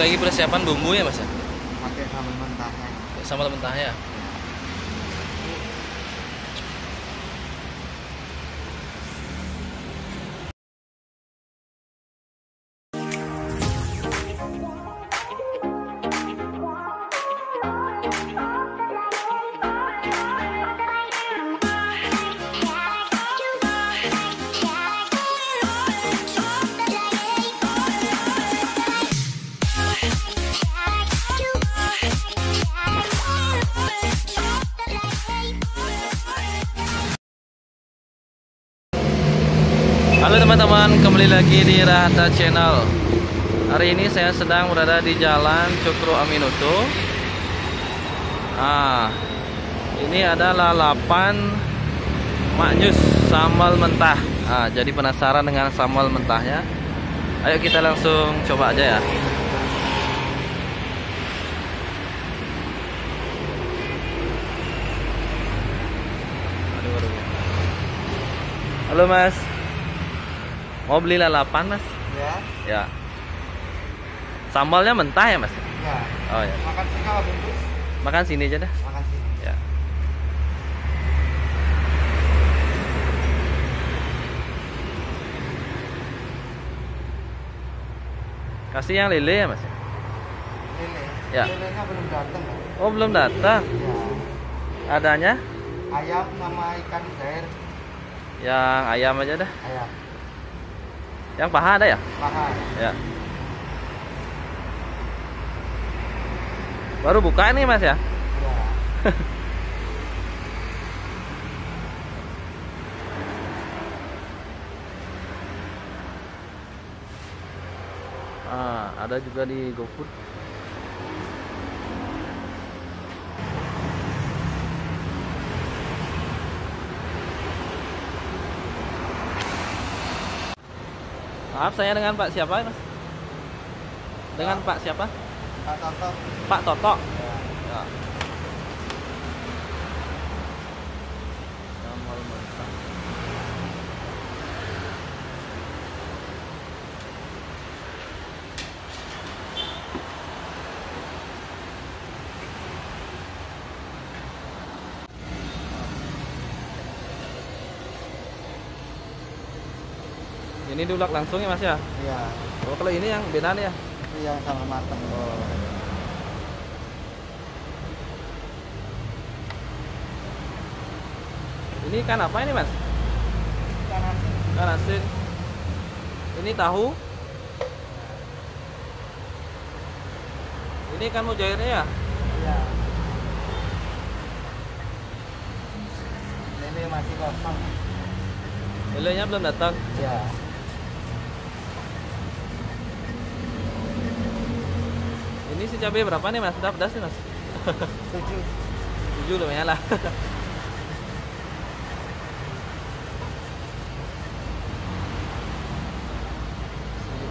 lagi persiapan bumbu ya mas ya? Pakai sambal mentahnya. Sambal mentah ya. Halo teman-teman, kembali lagi di Rahata Channel. Hari ini saya sedang berada di Jalan Cokro Aminoto. Ini ada lalapan maknyus sambal mentah. Jadi penasaran dengan sambal mentahnya. Ayo kita langsung coba aja ya. Halo mas, mau beli lalapan mas? Ya. Ya. Sambalnya mentah ya mas? Ya. Oh ya. Makan sini apa bungkus? Makan sini aja dah. Makan sini. Ya. Kasih yang lele ya mas? Lele. Ya. Lelenya belum datang. Kan? Oh belum datang. Ya. Adanya? Ayam sama ikan air. Yang ayam aja dah. Ayam. Yang paha ada ya? Paha. Ya. Baru buka nih mas ya? Ya. Ada juga di GoFood. Maaf, saya dengan Pak siapa mas? Dengan Pak siapa? Pak Toto. Pak Toto. Ya. Ya. Sambal mentah. Ini diulek langsung ya mas ya? Iya. Oh kalau ini yang benan ya? Ini yang sama matang. Oh. Ini ikan apa ini mas? Ikan asin. Ikan asin. Ini tahu. Ini ikan mujairnya ya? Iya. Lele masih kosong. Lelenya belum datang. Ya. Ini si cabai berapa nih mas? Udah pedas nih mas? 7. 7 lumayan lah.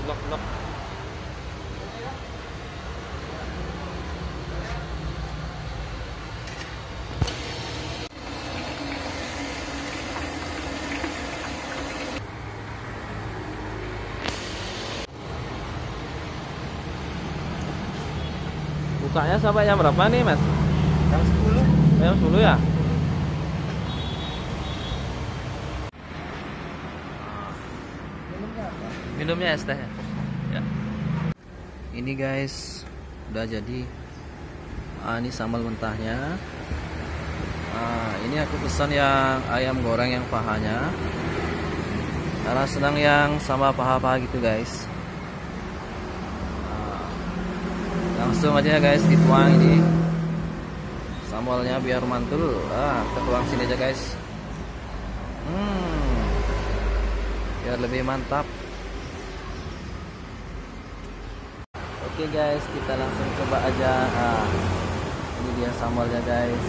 Blok-blok. Bukanya sampai jam berapa nih mas? Yang 10. Jam 10 ya? Minumnya apa? Minumnya es teh ya. Ini guys udah jadi. Ini sambal mentahnya. Ini aku pesan yang ayam goreng yang pahanya, karena senang yang sama paha-paha gitu guys. Langsung aja ya guys dituang ini sambalnya biar mantul. Kita tuang sini aja guys. Biar lebih mantap. Oke guys, kita langsung coba aja. Ini dia sambalnya guys.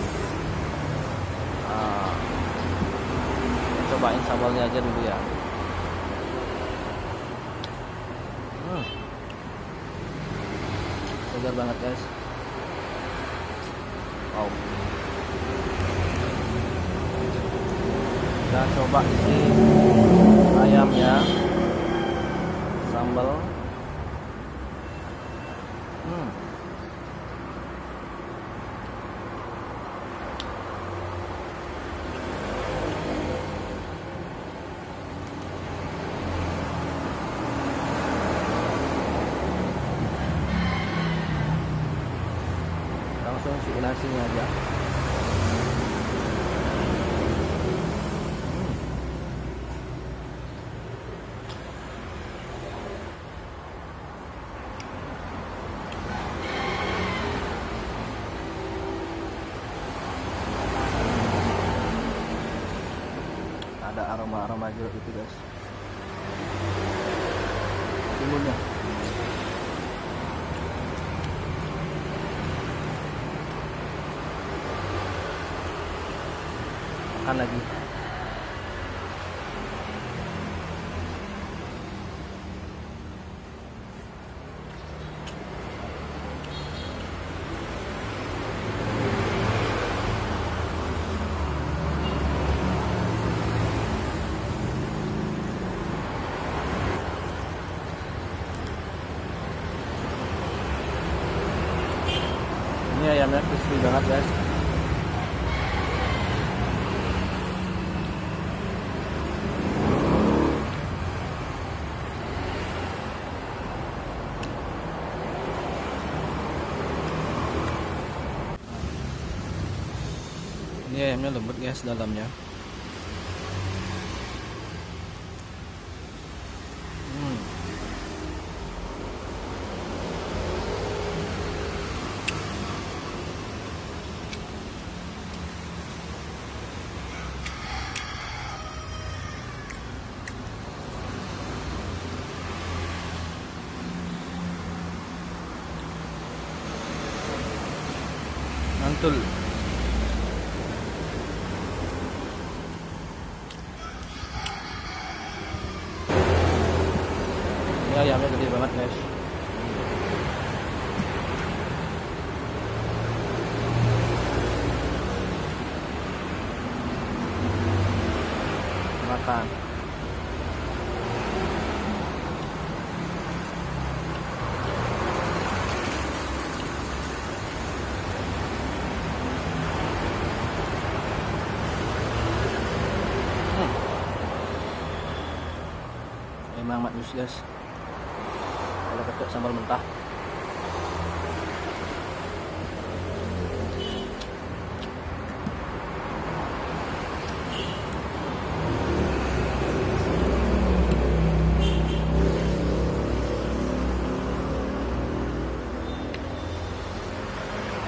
Kita cobain sambalnya aja dulu ya. Segar banget guys. Wow. Kita coba isi ayamnya, sambal. Langsung si nasinya aja. Ada aroma-aroma jeruk itu guys, timunnya. Makan lagi. Ini ayamnya crispy banget guys. Ini ayamnya lembut guys dalamnya. Mantul. Ini ayamnya gede banget guys. Makan. Emang manis guys kalau ketuk sambal mentah.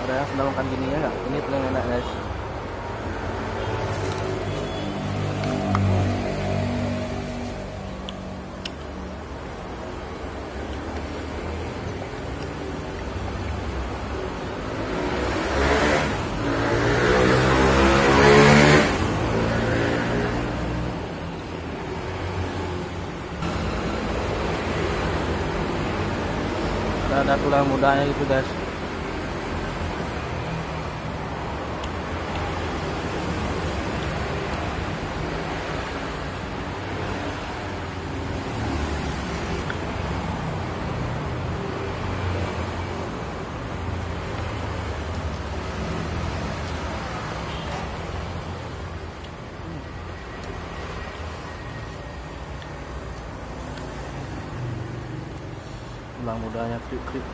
Ada yang sedang makan gini ya nggak? Ini paling enak guys. Ada tulang mudanya gitu guys. Tulang mudanya kriuk-kriuk.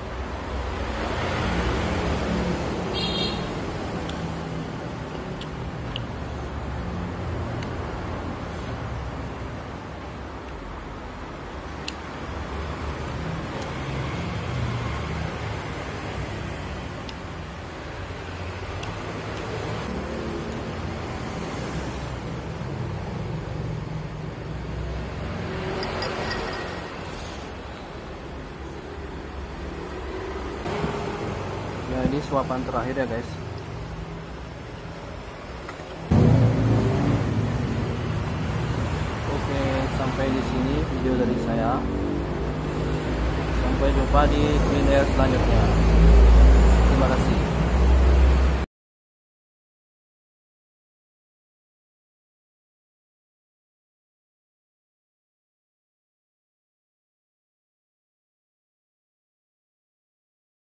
Ya, ini suapan terakhir ya guys. Oke, sampai di sini video dari saya. Sampai jumpa di kuliner selanjutnya. Terima kasih.